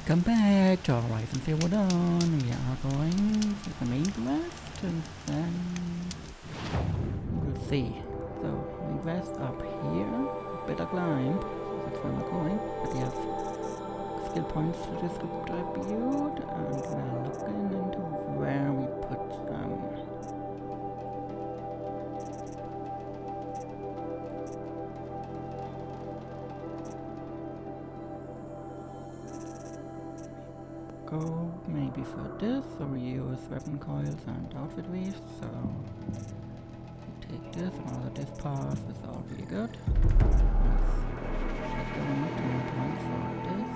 Welcome back to Horizon Zero Dawn. We are going to the main quest and then we'll see. So, main quest up here. Better climb. That's where we're going. But we have skill points to distribute and we're looking into where we put them. Go maybe for this, so we use weapon coils and outfit weaves, so we take this and also this path is all really good. Let's go into one for this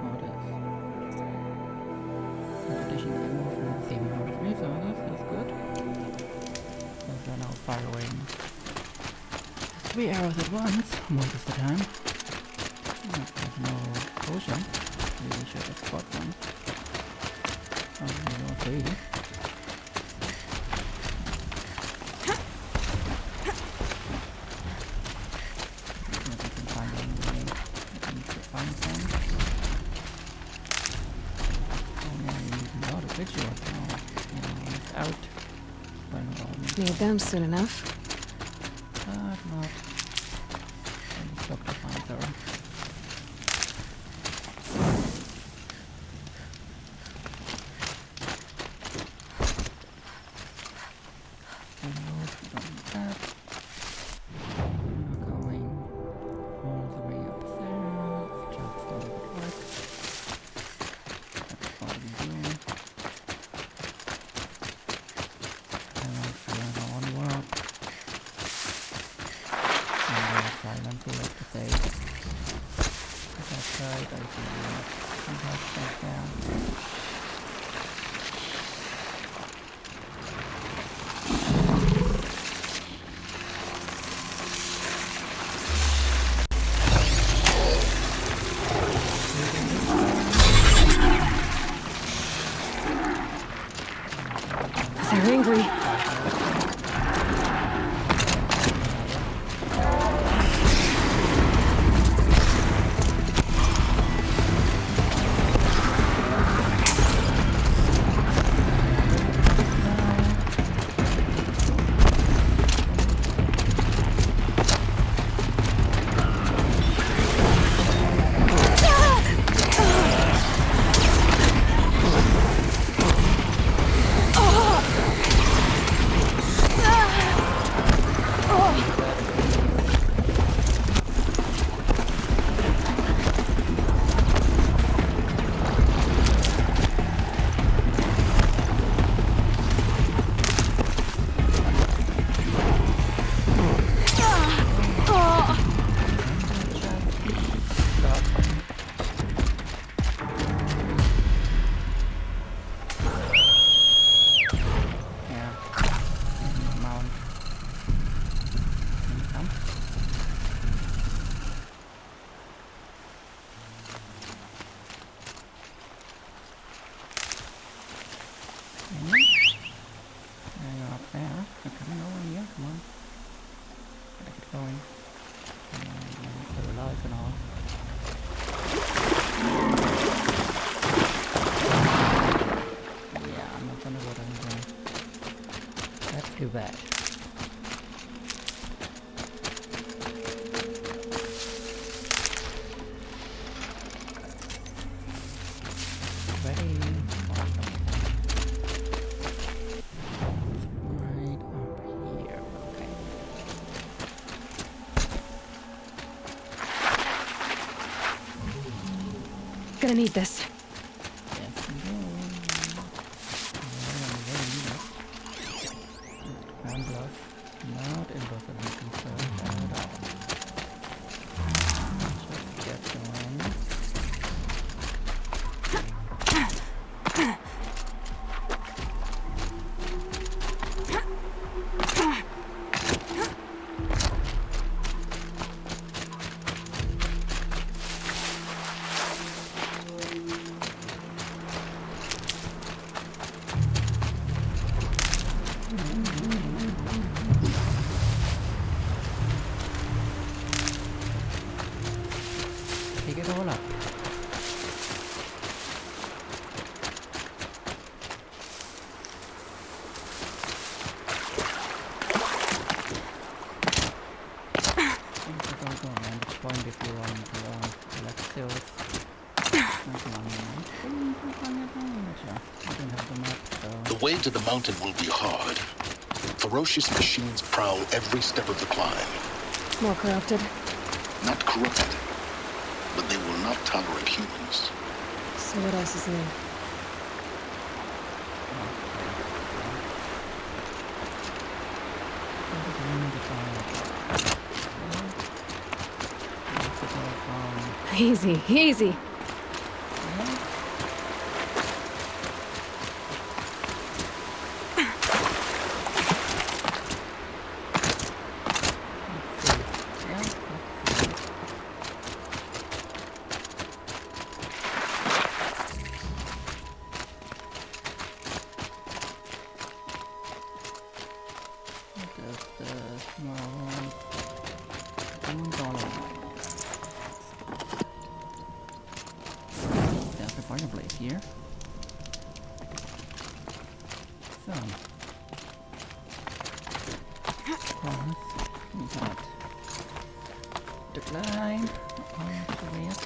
or this. In addition to movement, same outfit weaves, so this is good. So we're now firing 3 arrows at once, most of the time. There's no potion. Maybe we should have spot one. Oh, no, 3. Maybe we can find one way. I need to find some. Oh yeah, we need a lot of visual now. It's out. Need them soon enough. But not. Let's stop the Wanzer. They're angry. Too bad. Ready? Awesome. Right up here. Okay. Gonna need this. Pick it all up. way to the mountain will be hard. Ferocious machines prowl every step of the climb. More corrupted. Not corrupted, but they will not tolerate humans. So what else is new? Easy, easy. Fireplace here. So, we got the climb on the way up.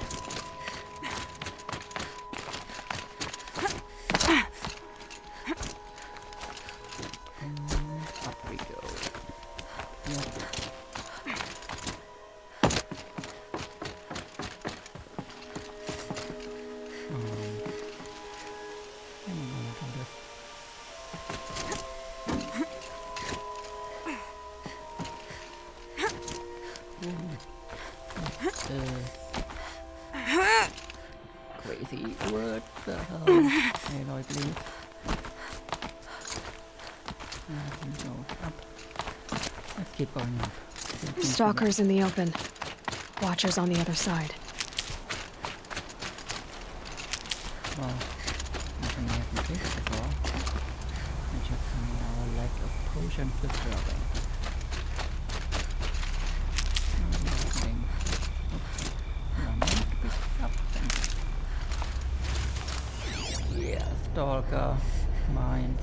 Up we go. Yep. Crazy, what the hell? Hey, Lloyd, please. Go up. Let's keep going up. Stalkers in the open. Watchers on the other side. Well, nothing we haven't fixed before. I checked our lack of potions disturbing. Yeah, stalker, mine.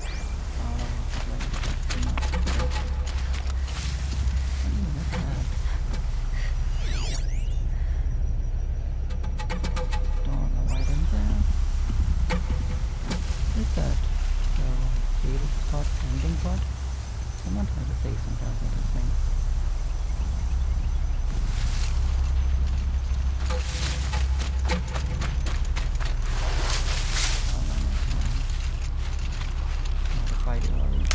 Someone tried to say something about this thing. The fight is already.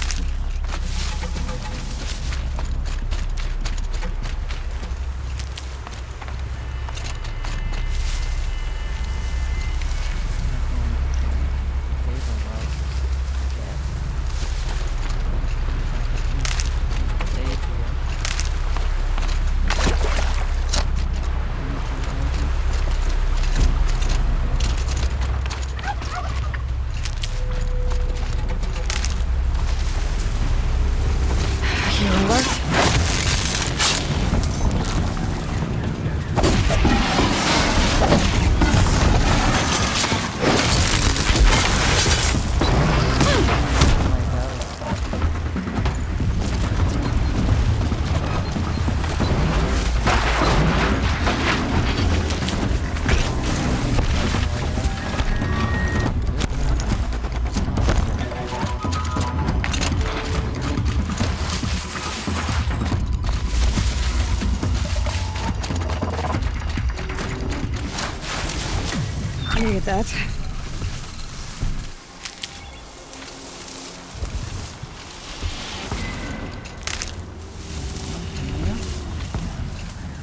Look at that.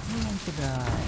Who wants to die?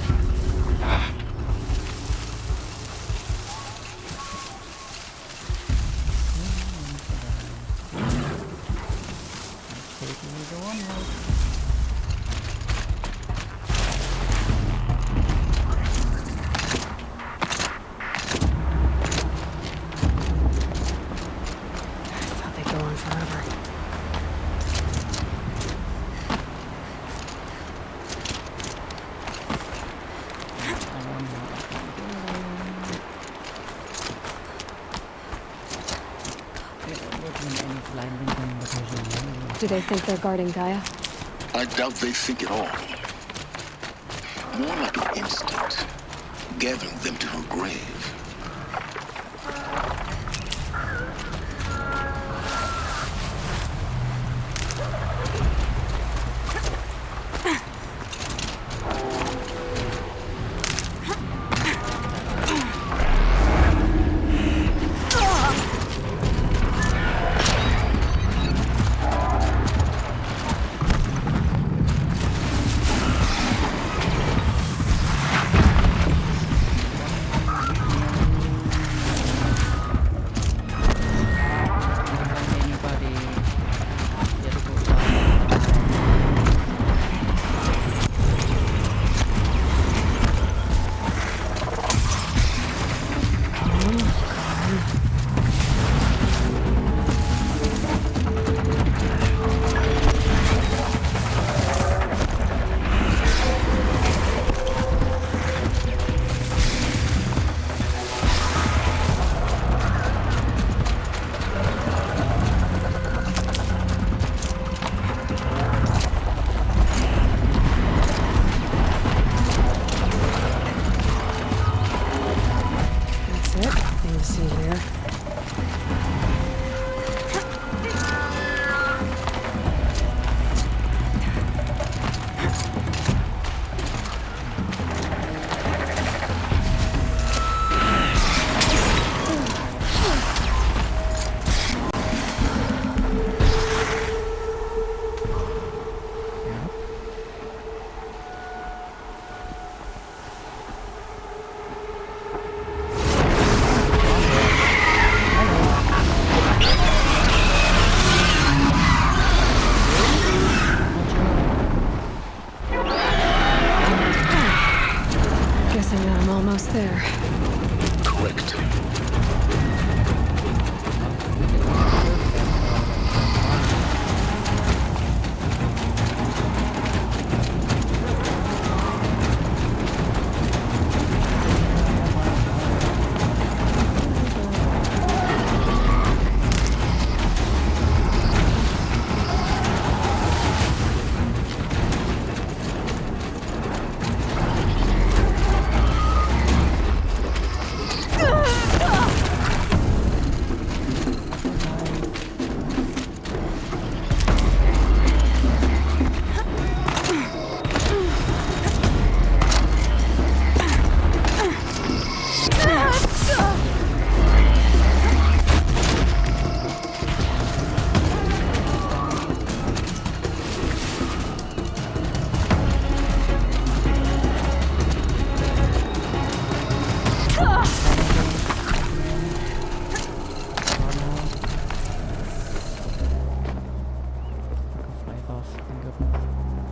Do they think they're guarding Gaia? I doubt they think at all. More like an instinct, gathering them to her grave. see here. I'm almost there. Correct.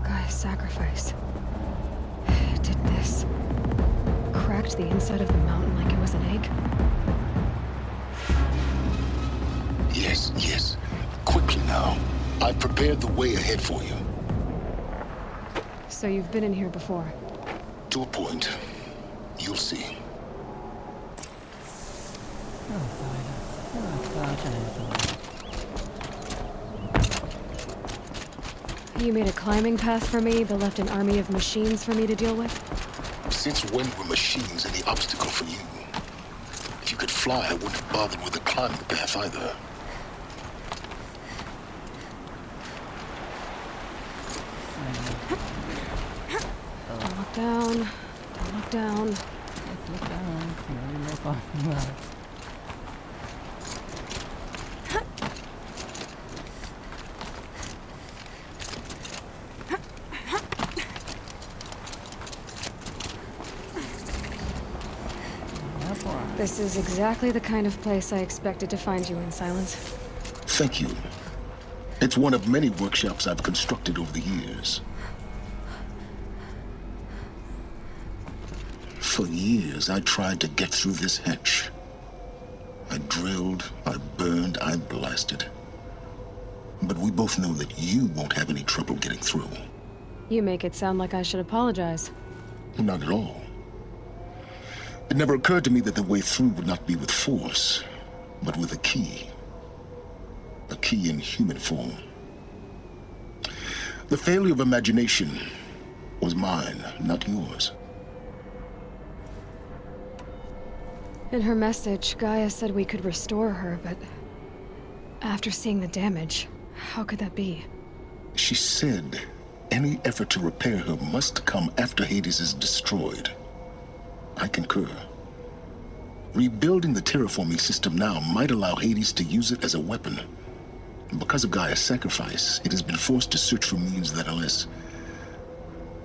Gaia's sacrifice. It did this. Cracked the inside of the mountain like it was an egg. Yes, yes. Quickly now. I've prepared the way ahead for you. So you've been in here before? To a point. You'll see. You made a climbing path for me, but left an army of machines for me to deal with? Since when were machines any obstacle for you? If you could fly, I wouldn't have bothered with the climbing path either. Don't look down. Don't look down. Let's look down. Maybe more fun. This is exactly the kind of place I expected to find you in, Silence. Thank you. It's one of many workshops I've constructed over the years. For years, I tried to get through this hatch. I drilled, I burned, I blasted. But we both know that you won't have any trouble getting through. You make it sound like I should apologize. Not at all. It never occurred to me that the way through would not be with force, but with a key. A key in human form. The failure of imagination was mine, not yours. In her message, Gaia said we could restore her, but after seeing the damage, how could that be? She said any effort to repair her must come after Hades is destroyed. I concur. Rebuilding the terraforming system now might allow Hades to use it as a weapon. Because of Gaia's sacrifice, it has been forced to search for means that are less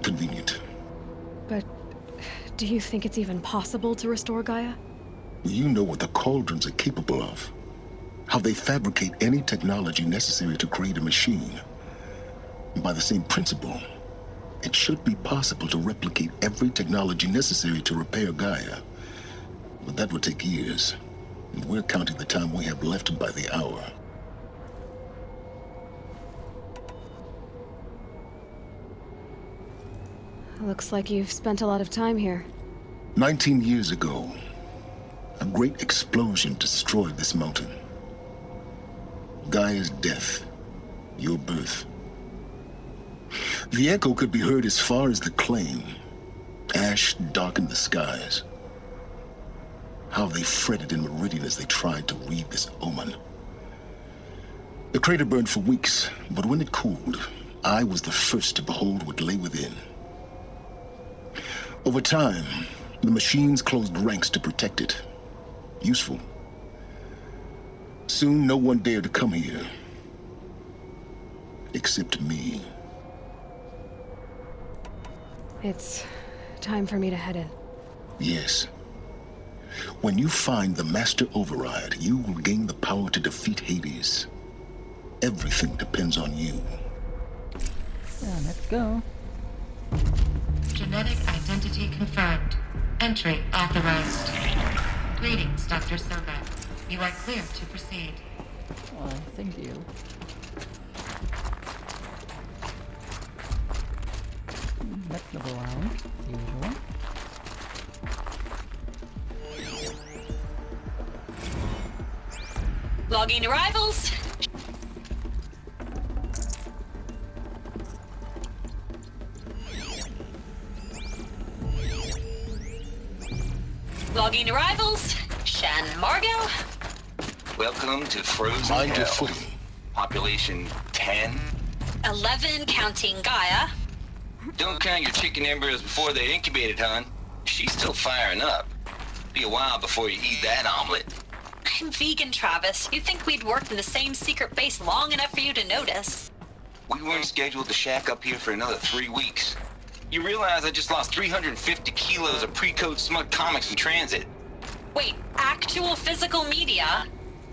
convenient. But do you think it's even possible to restore Gaia? You know what the cauldrons are capable of. How they fabricate any technology necessary to create a machine. By the same principle, it should be possible to replicate every technology necessary to repair Gaia. But that would take years. And we're counting the time we have left by the hour. Looks like you've spent a lot of time here. 19 years ago, a great explosion destroyed this mountain. Gaia's death, your birth. The echo could be heard as far as the claim. Ash darkened the skies. How they fretted in Meridian as they tried to read this omen. The crater burned for weeks, but when it cooled, I was the first to behold what lay within. Over time, the machines closed ranks to protect it. Useful. Soon, no one dared to come here. Except me. It's time for me to head in. Yes. When you find the Master Override, you will gain the power to defeat Hades. Everything depends on you. Yeah, let's go. Genetic identity confirmed. Entry authorized. Greetings, Dr. Soga. You are clear to proceed. Well, thank you. Let's look around, as usual. Logging arrivals. Logging arrivals. Shan Margo. Welcome to Frozen Mind your Hell. footing. Population 10. 11 counting Gaia. Don't count your chicken embryos before they're incubated, hon. She's still firing up. Be a while before you eat that omelet. I'm vegan, Travis. You'd think we'd worked in the same secret base long enough for you to notice. We weren't scheduled to shack up here for another 3 weeks. You realize I just lost 350 kilos of pre-code smug comics in transit. Wait, actual physical media?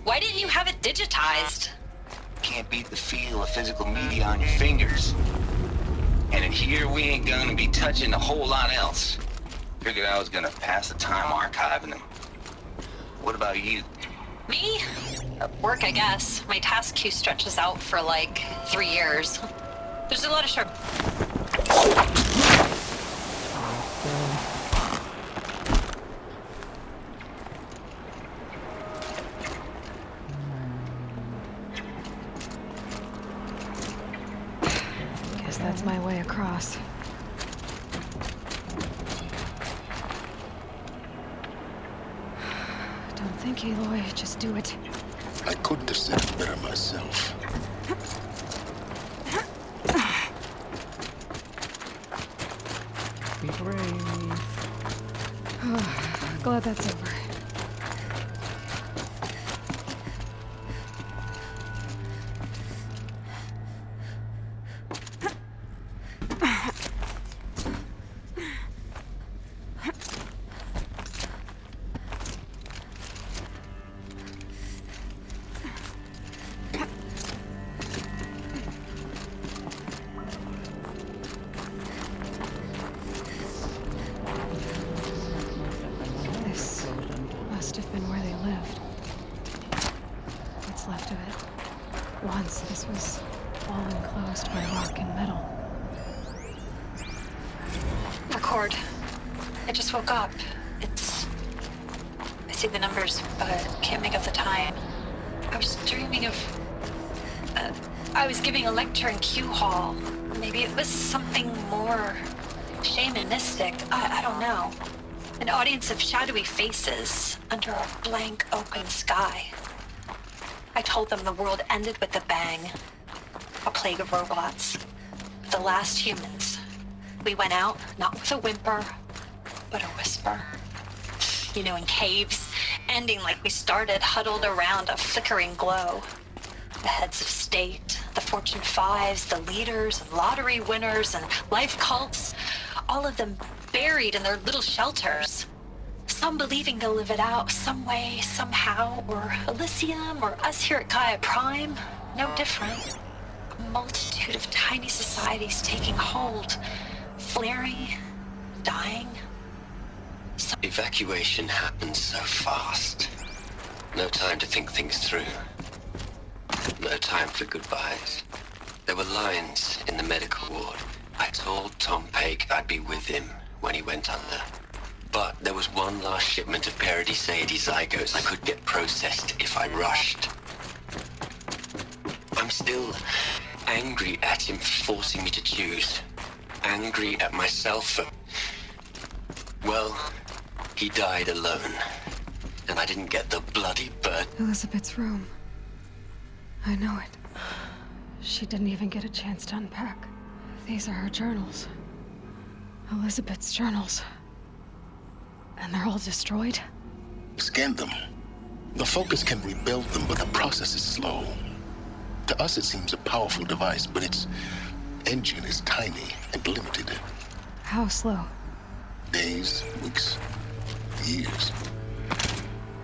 Why didn't you have it digitized? Can't beat the feel of physical media on your fingers. And in here, we ain't gonna be touching a whole lot else. Figured I was gonna pass the time archiving them. What about you? Me? Work, I guess. My task queue stretches out for like 3 years. There's a lot of sharp. Guess that's my way across. Don't think, Aloy. Just do it. I couldn't have said it better myself. Be brave. Glad that's over. This must have been where they lived. What's left of it. Once this was all enclosed by rock and metal. Record. I just woke up. I see the numbers, but can't make out the time. I was dreaming of... I was giving a lecture in Q Hall. Maybe it was something more shamanistic. I don't know. An audience of shadowy faces under a blank open sky. I told them the world ended with a bang. A plague of robots. The last humans. We went out, not with a whimper, but a whisper. You know, in caves, ending like we started, huddled around a flickering glow. The heads of state, the Fortune 5s, the leaders and lottery winners and life cults, all of them buried in their little shelters. Some believing they'll live it out some way, somehow, or Elysium, or us here at Gaia Prime, no different. A multitude of tiny societies taking hold, flaring, dying. Evacuation happened so fast. No time to think things through. No time for goodbyes. There were lines in the medical ward. I told Tom Pake I'd be with him when he went under. But there was one last shipment of Paradiseidae zygotes I could get processed if I rushed. I'm still angry at him for forcing me to choose. Angry at myself for... Well, he died alone. and I didn't get the bloody bird. Elizabeth's room. I know it. She didn't even get a chance to unpack. These are her journals. Elizabeth's journals. And they're all destroyed? Scan them. The Focus can rebuild them, but the process is slow. To us, it seems a powerful device, but its engine is tiny and limited. How slow? Days, weeks, years.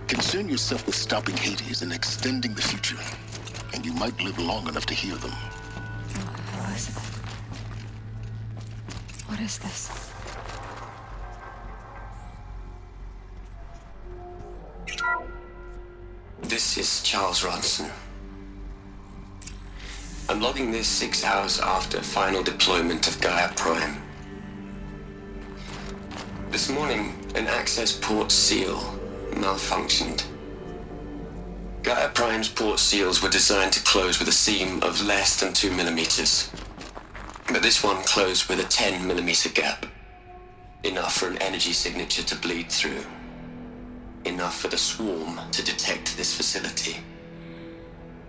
Concern yourself with stopping Hades and extending the future, and you might live long enough to hear them. Elizabeth. What is this? This is Charles Ronson. I'm logging this 6 hours after final deployment of Gaia Prime. This morning, an access port seal malfunctioned. Gaia Prime's port seals were designed to close with a seam of less than 2 millimeters. But this one closed with a 10 millimeter gap. Enough for an energy signature to bleed through. Enough for the swarm to detect this facility.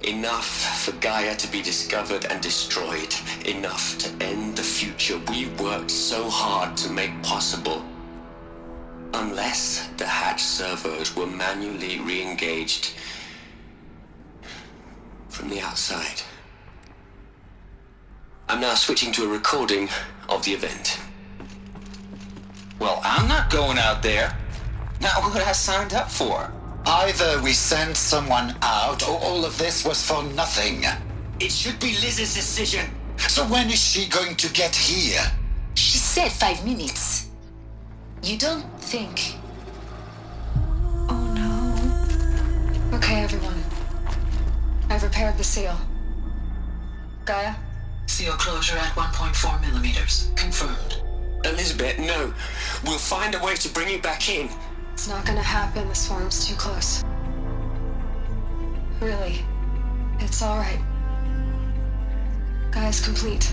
Enough for Gaia to be discovered and destroyed. Enough to end the future we worked so hard to make possible. Unless the hatch servos were manually re-engaged from the outside. I'm now switching to a recording of the event. Well, I'm not going out there. Not what I signed up for. Either we send someone out, or all of this was for nothing. It should be Liz's decision. So when is she going to get here? She said 5 minutes. You don't think... Oh no. Okay, everyone. I've repaired the seal. Gaia? Seal closure at 1.4 millimeters. Confirmed. Elizabeth, no. We'll find a way to bring you back in. It's not gonna happen. The swarm's too close. Really. It's alright. Gaia's complete.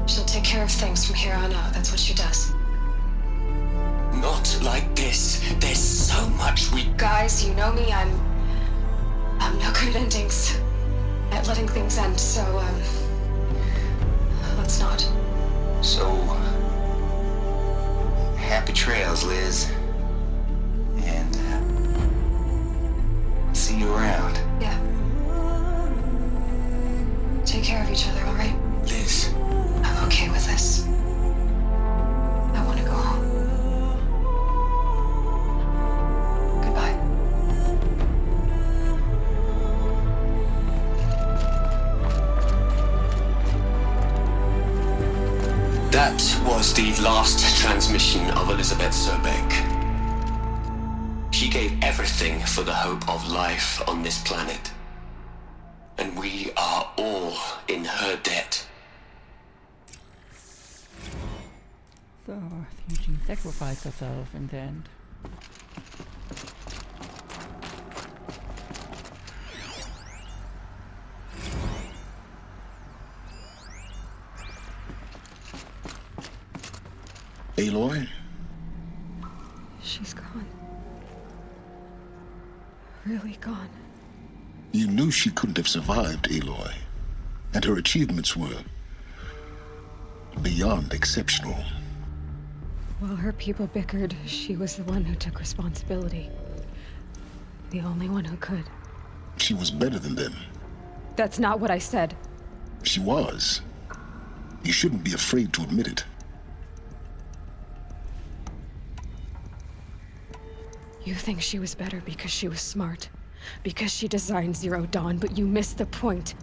She'll take care of things from here on out. That's what she does. Not like this. There's so much we... Guys, you know me. I'm no good at endings. At letting things end, so, let's not. So, happy trails, Liz. And, see you around. Yeah. Take care of each other, alright? Liz. I'm okay with this. I want to go home. Goodbye. That was the last transmission of Elizabeth Sobek. She gave everything for the hope of life on this planet. And we are all in her debt. So, I think she sacrificed herself in the end. Aloy? She's gone. Really gone. You knew she couldn't have survived, Aloy. And her achievements were beyond exceptional. While her people bickered, she was the one who took responsibility. The only one who could. She was better than them. That's not what I said. She was. You shouldn't be afraid to admit it. You think she was better because she was smart, because she designed Zero Dawn, but you missed the point.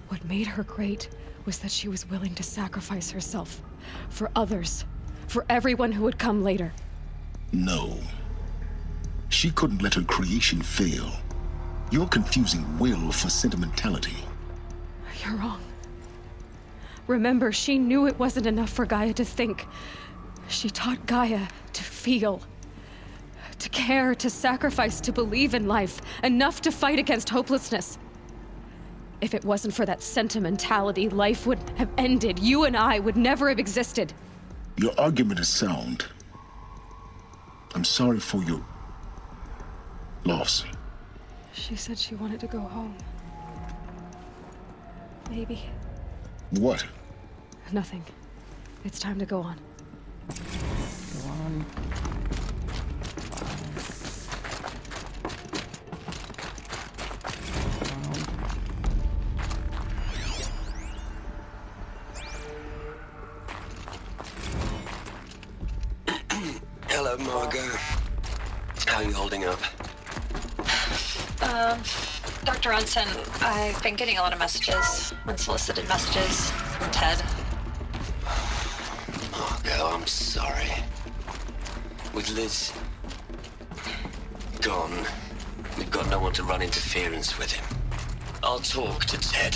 What made her great was that she was willing to sacrifice herself for others, for everyone who would come later. No. She couldn't let her creation fail. You're confusing will for sentimentality. You're wrong. Remember, she knew it wasn't enough for Gaia to think. She taught Gaia to feel. To care, to sacrifice, to believe in life, enough to fight against hopelessness. If it wasn't for that sentimentality, life would have ended. You and I would never have existed. Your argument is sound. I'm sorry for your loss. She said she wanted to go home. Maybe. What? Nothing. It's time to go on. Go on. Hello, Margot. How are you holding up? Dr. Unson, I've been getting a lot of messages, unsolicited messages from Ted. Margot, I'm sorry. With Liz gone, we've got no one to run interference with him. I'll talk to Ted.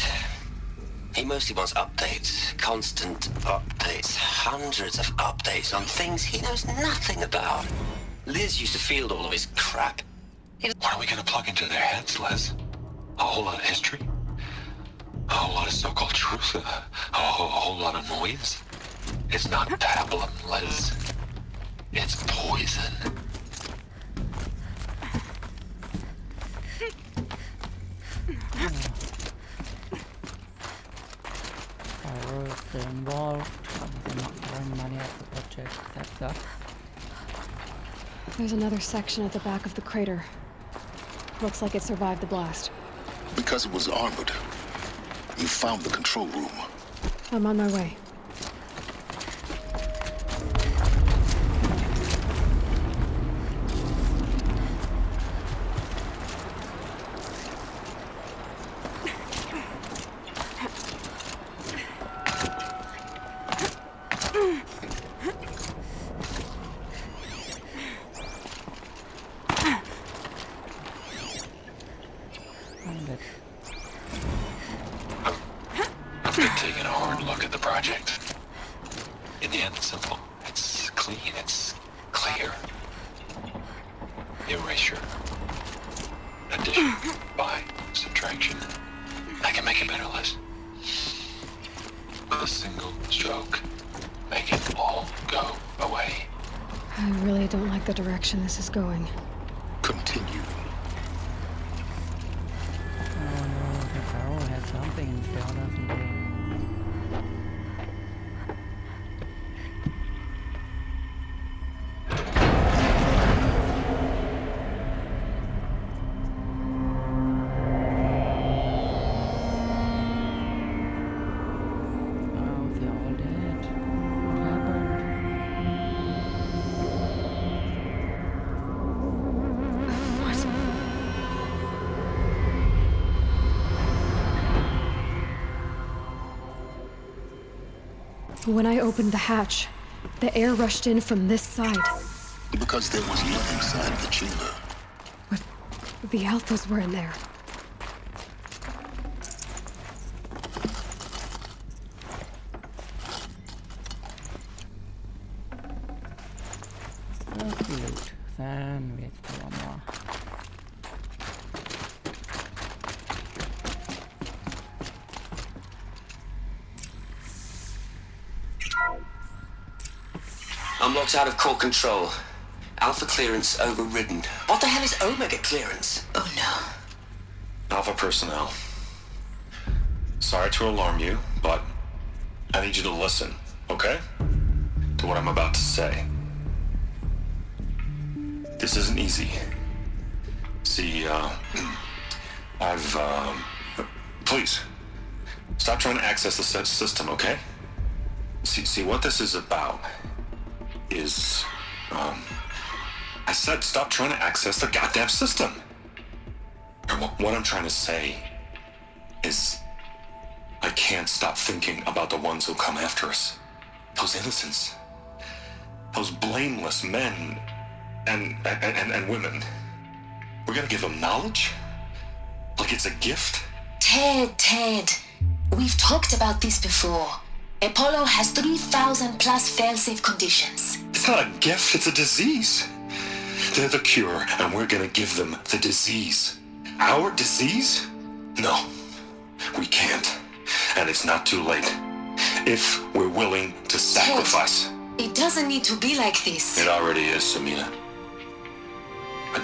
He mostly wants updates, constant updates, hundreds of updates on things he knows nothing about. Liz used to field all of his crap. What are we gonna plug into their heads, Liz? A whole lot of history? A whole lot of so-called truth? A whole lot of noise? It's not pablum, Liz. It's poison. Fireworks, they're involved. They're not throwing money at the project. That sucks. There's another section at the back of the crater. Looks like it survived the blast. Because it was armored, you found the control room. I'm on my way. I've been taking a hard look at the project. In the end, it's simple. It's clean. It's clear. Erasure. Addition. By subtraction. I can make it better, Liz. With a single stroke. Make it all go away. I really don't like the direction this is going. Continue. Oh no, the Pharaoh has something in store, doesn't he? When I opened the hatch, the air rushed in from this side. Because there was light inside the chamber. But the Alphas were in there. First loot, then we explore more. I'm locked out of core control. Alpha clearance overridden. What the hell is Omega clearance? Oh no. Alpha personnel. Sorry to alarm you, but I need you to listen, okay? To what I'm about to say. This isn't easy. See, please, stop trying to access the system, okay? See, what this is about is, I said stop trying to access the goddamn system. And what I'm trying to say is I can't stop thinking about the ones who come after us. Those innocents. Those blameless men and women. We're gonna give them knowledge? Like it's a gift? Ted. We've talked about this before. Apollo has 3,000 plus fail-safe conditions. It's not a gift, it's a disease. They're the cure, and we're gonna give them the disease. Our disease? No, we can't. And it's not too late. If we're willing to sacrifice. Ted, it doesn't need to be like this. It already is, Samina.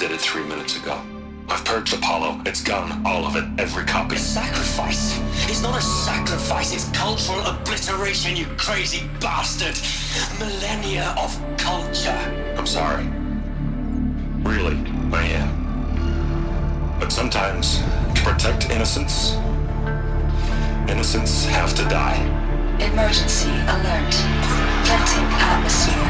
did it 3 minutes ago. I've purged Apollo. It's gone. All of it. Every copy. A sacrifice? It's not a sacrifice. It's cultural obliteration, you crazy bastard. Millennia of culture. I'm sorry. Really, I am. But sometimes, to protect innocence, innocents have to die. Emergency alert. Venting atmosphere.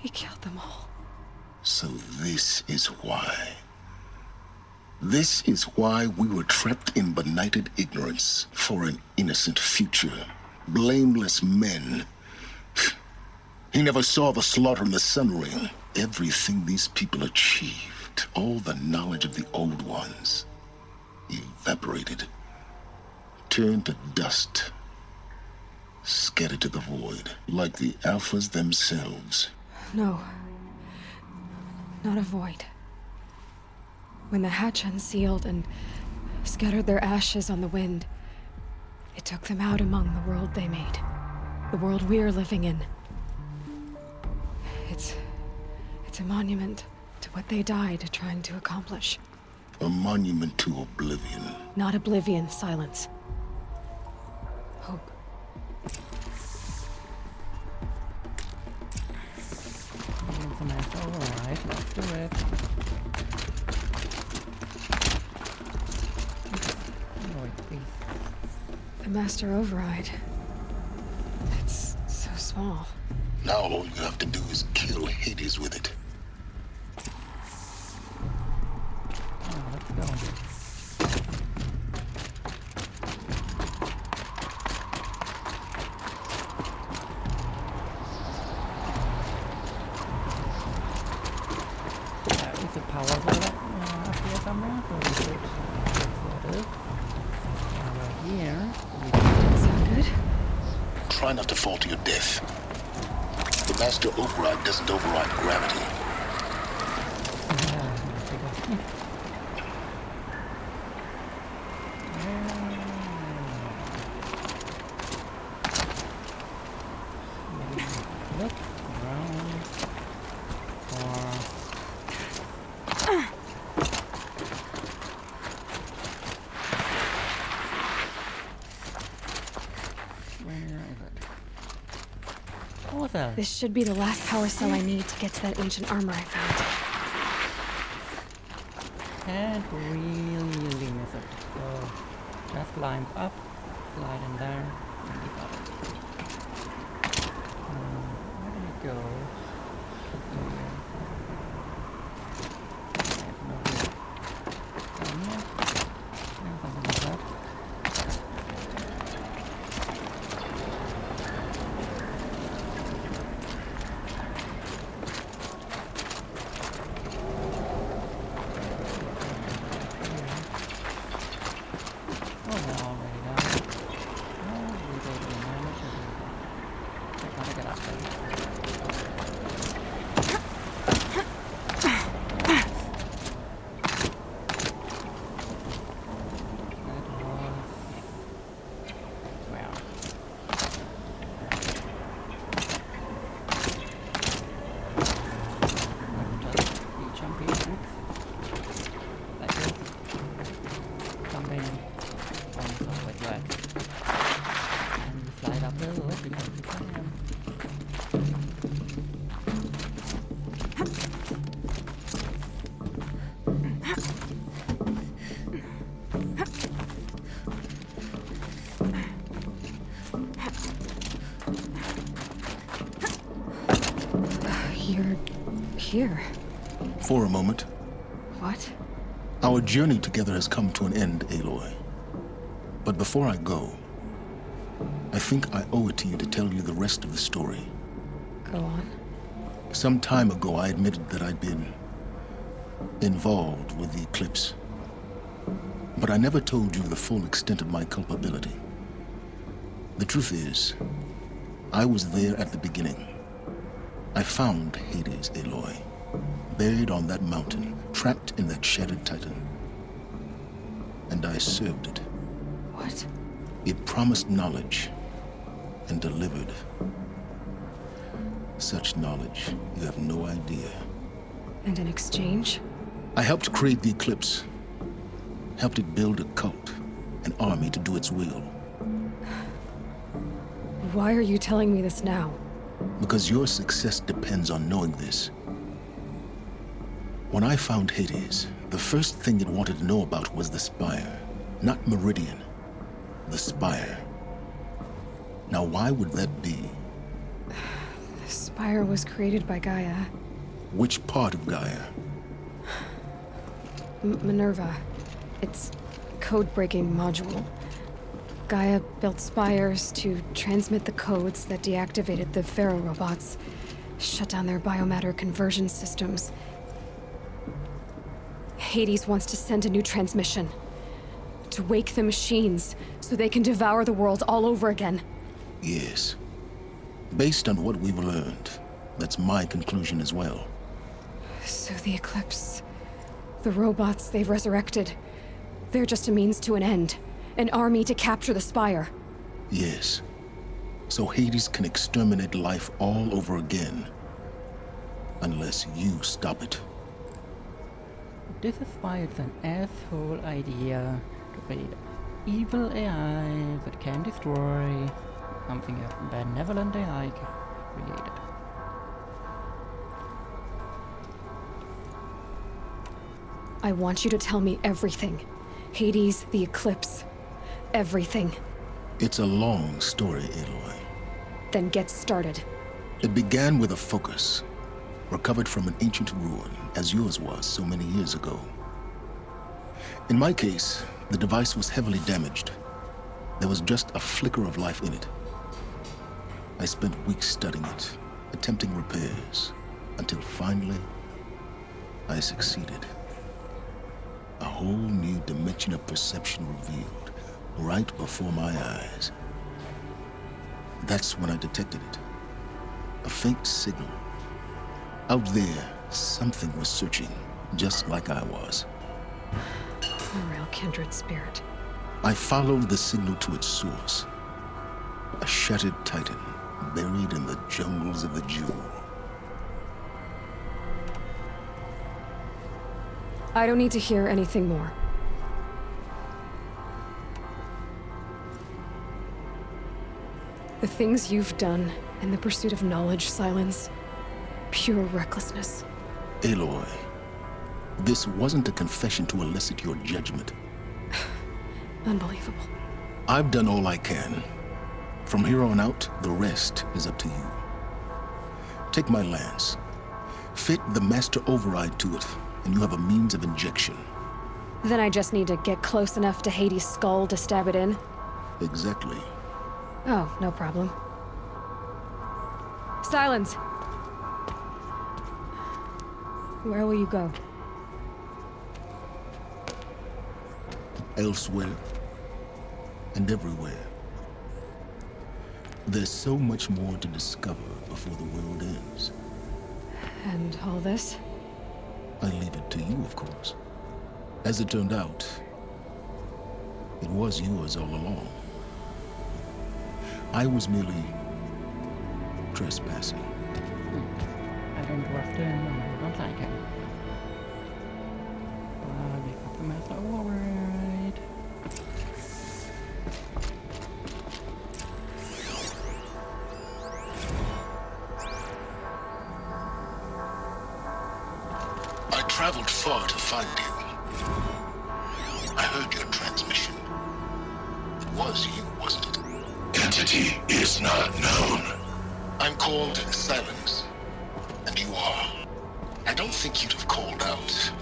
He killed them all. So this is why. This is why we were trapped in benighted ignorance for an innocent future. Blameless men. He never saw the slaughter in the Sun Ring. Everything these people achieved, all the knowledge of the old ones, evaporated, turned to dust, scattered to the void, like the Alphas themselves. No. Not a void. When the hatch unsealed and scattered their ashes on the wind, it took them out among the world they made. The world we're living in. It's a monument to what they died trying to accomplish. A monument to oblivion. Not oblivion, silence. Hope. Alright, let's do it. The Master Override. It's so small. Now all you have to do is kill Hades with it. Oh, let's go. Is a power solar up here somewhere? So we should look for this. Right here. Sound good? Try not to fall to your death. The Master Override doesn't override gravity. Look around for... Where is it? What was that? This should be the last power cell I need to get to that ancient armor I found. Can't really miss it. So just climb up, slide in there, and we got it. Where did it go? Here. I have no idea. Down here? Yeah, something like that. Oh, they're already down. Oh, we go to the manager. I gotta get up there. That was... well... just be jumpy. Oops. Like this. Jumping on some wet wax. And we slide up a little because we can. You're here. For a moment, What? our journey together has come to an end, Aloy. But before I go, I think I owe it to you to tell you the rest of the story. Go on. Some time ago, I admitted that I'd been involved with the eclipse. But I never told you the full extent of my culpability. The truth is, I was there at the beginning. I found Hades, Aloy, buried on that mountain, trapped in that shattered titan. And I served it. What? It promised knowledge and delivered. Such knowledge, you have no idea. And in exchange? I helped create the eclipse. Helped it build a cult, an army to do its will. Why are you telling me this now? Because your success depends on knowing this. When I found Hades, the first thing it wanted to know about was the Spire. Not Meridian. The Spire. Now why would that be? The Spire was created by Gaia. Which part of Gaia? Minerva. It's a code-breaking module. Gaia built spires to transmit the codes that deactivated the Pharaoh robots, shut down their biomatter conversion systems. Hades wants to send a new transmission. To wake the machines, so they can devour the world all over again. Yes. Based on what we've learned, that's my conclusion as well. So the Eclipse... the robots they've resurrected... they're just a means to an end. An army to capture the Spire. Yes. So Hades can exterminate life all over again. Unless you stop it. This is why it's an asshole idea to create evil AI that can destroy something a benevolent AI created. I want you to tell me everything. Hades, the Eclipse. Everything. It's a long story, Aloy. Then get started. It began with a focus, recovered from an ancient ruin, as yours was so many years ago. In my case, the device was heavily damaged. There was just a flicker of life in it. I spent weeks studying it, attempting repairs, until finally, I succeeded. A whole new dimension of perception revealed, right before my eyes. That's when I detected it. A faint signal. Out there, something was searching, just like I was. A real kindred spirit. I followed the signal to its source. A shattered titan, buried in the jungles of the Jewel. I don't need to hear anything more. The things you've done in the pursuit of knowledge, Silence, pure recklessness. Aloy, this wasn't a confession to elicit your judgment. Unbelievable. I've done all I can. From here on out, the rest is up to you. Take my lance. Fit the master override to it, and you have a means of injection. Then I just need to get close enough to Hades' skull to stab it in? Exactly. Oh, no problem. Silence! Where will you go? Elsewhere. And everywhere. There's so much more to discover before the world ends. And all this? I leave it to you, of course. As it turned out, it was yours all along. I was merely trespassing. I don't trust him and I don't like him. But we got the master override. I traveled far to find you. I heard your transmission. It was you, wasn't it? Entity is not known. I'm called Silence, and you are. I don't think you'd have called out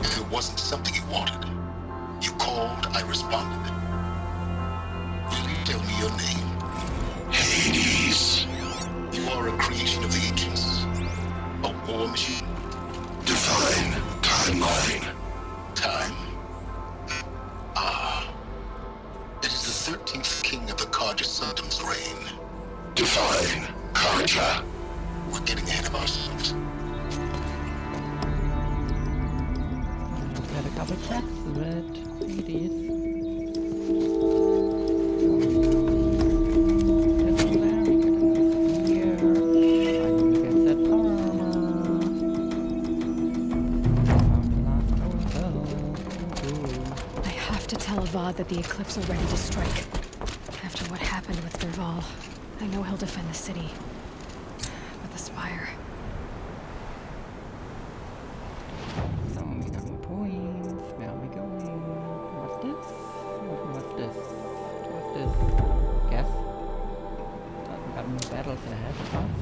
if it wasn't something you wanted. You called, I responded. Will you tell me your name? Hades. You are a creation of the ancients. A war machine. Divine timeline. Time. Ah. It is the 13th king of the Karja Sundom's reign. Define Karja. We're getting ahead of ourselves. Let's have a couple checks with ladies. That the Eclipse are ready to strike. After what happened with Derval, I know he'll defend the city. But the Spire... So, we got more points. Where are we going? What's this? What's this? What's this? Guess? We got more battles ahead of us.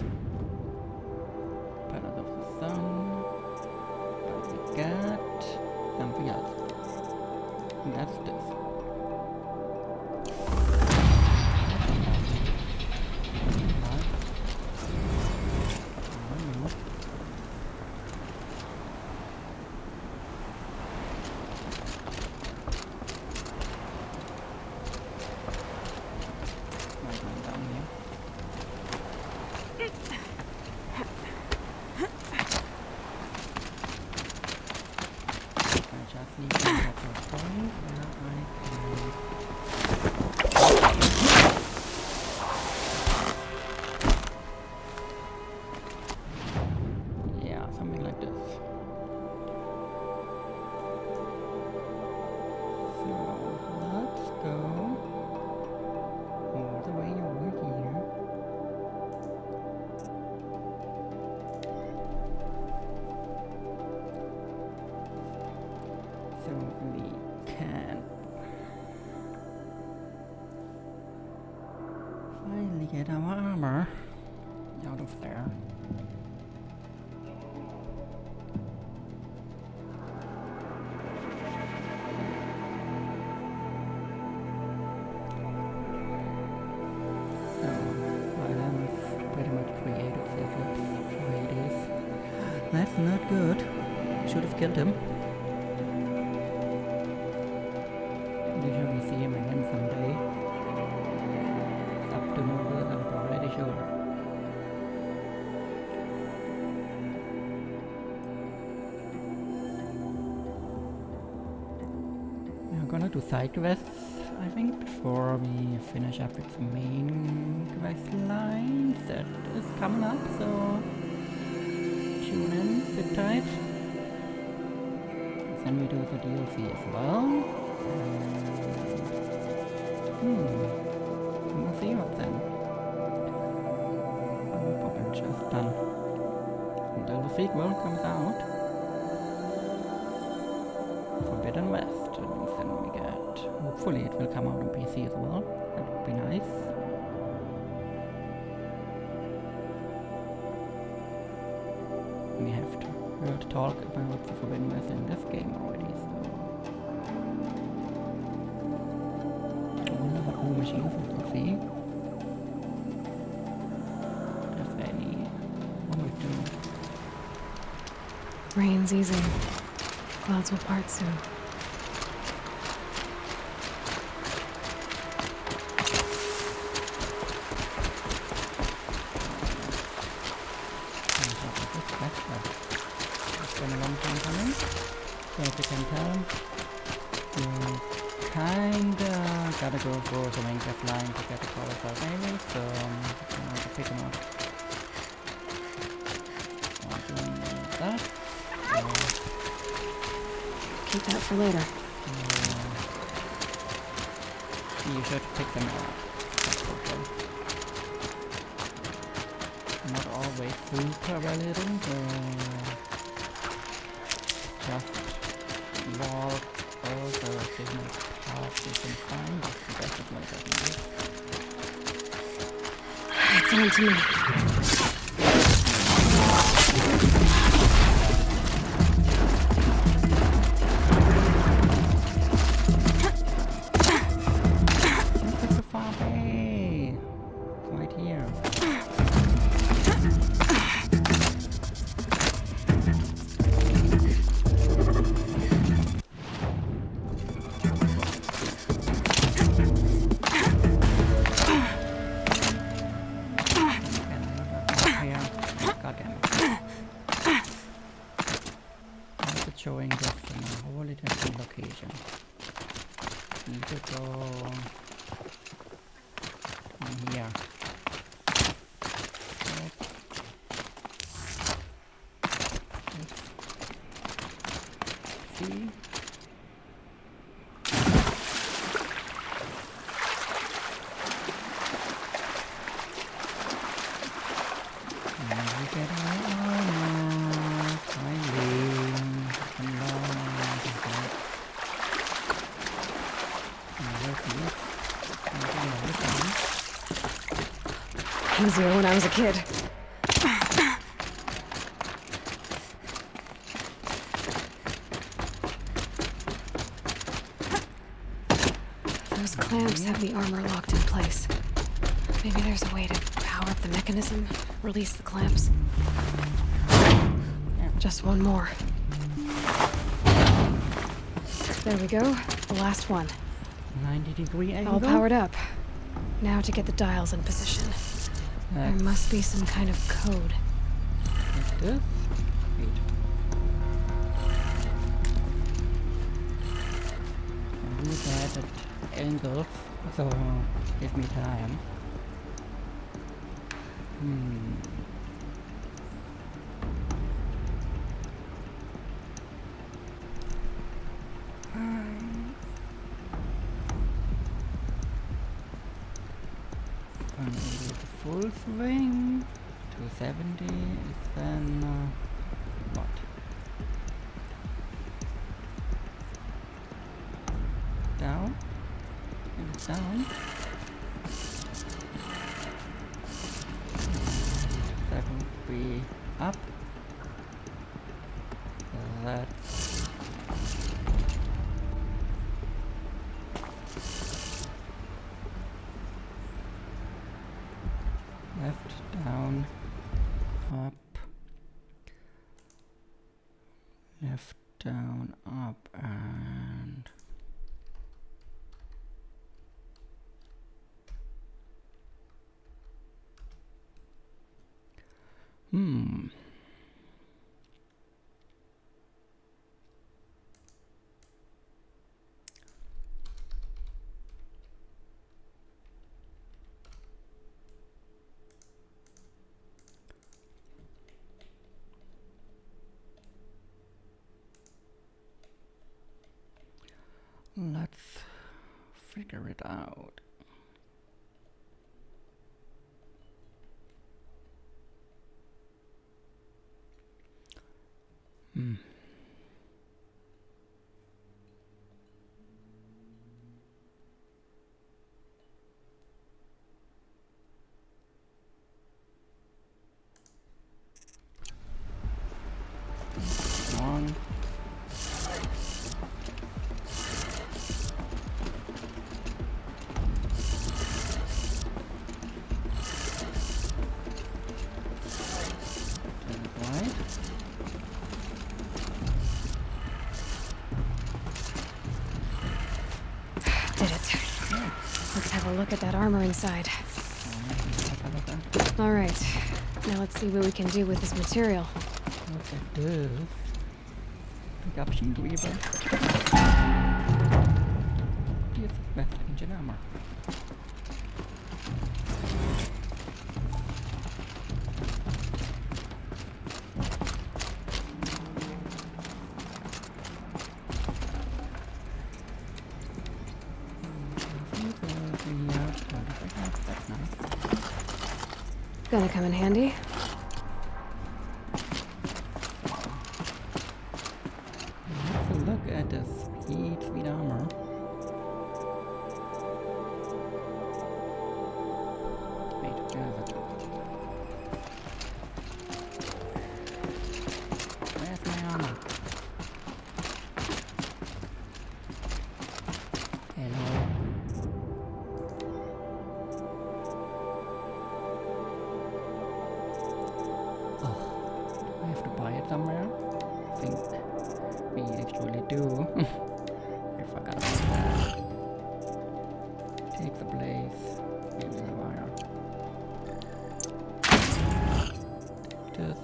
Palace of the Sun. But we got something else. And that's this. Get our armor out of there. So, Violence pretty much created the Eclipse the way it is. That's not good. Should have killed him. We shall see him again someday. To no good, I'm already sure. We're gonna do side quests, I think, before we finish up with the main quest lines that is coming up, so tune in, sit tight. And then we do the DLC as well. We'll see what then. Probably just done until the sequel comes out. Forbidden West, and then we get. Hopefully, it will come out on PC as well. That would be nice. We have heard talk about the Forbidden West in this game already, so. I wonder what new machines we will see. If any. What we do? Rain's easing. Clouds will part soon. It's been a long time coming. So as you can tell, you kinda gotta go for the main quest line to get the colors out anyway, so I'm going to pick them up. I'm doing that. Keep that for later. You should pick them up. That's okay. Not always super relevant, just walk all the different paths you can find. That's the best of my technique. It's on to me. showing this in a wholly different location. Need to go in here. See? Easier when I was a kid. Those clamps have the armor locked in place. Maybe there's a way to power up the mechanism, release the clamps. Just one more. There we go. The last one. 90-degree angle. All powered up. Now to get the dials in position. There must be some kind of code. Like this? Wait. Do that at angles, so give me time. Full swing. 270 is then what? Down? If it's down. That would be up. That's left, down, up, left, down, up, and let's figure it out. One. Did it. Let's have a look at that armor inside. All right. Now let's see what we can do with this material. Look at this. Pick up shield weaver. It's best engine armor. That's nice. Gonna come in handy. Let's look at this sweet armor. Wait, where is it? Where's my armor? Hello. I have to buy it somewhere. I think we actually do. I forgot about that. Take the blaze. Give me the wire. This.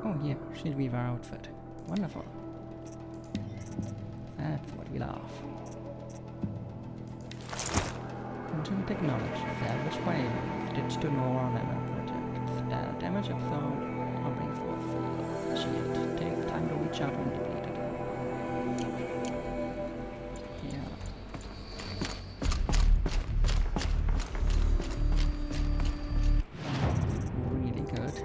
Oh Yeah, she'll weave our outfit. Wonderful. That's what we love. Consumer technology, salvaged by aliens, digital neural network project. Damage episode, hopping for shield. Takes time to reach out when depleted. Yeah. Really good.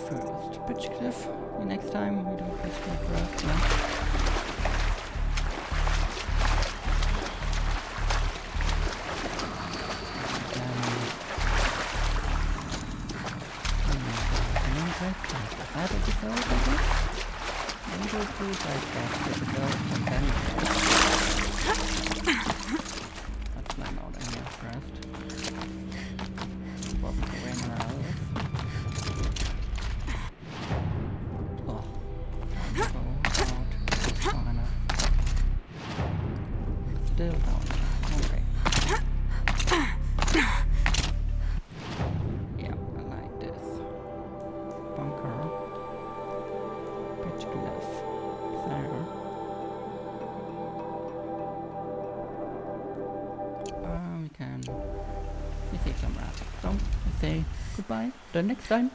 First, pitch cliff. Next time we do pitch cliff first, yeah. That episode, I guess? Maybe we'll do side quest episode and then let's climb out in here first. Probably rain around. Oh, go out. Far enough. Still down. Okay. Yeah, I like this. Bunker. Pitch cliff. There. We can. We save some rats. So, we say goodbye. Till next time.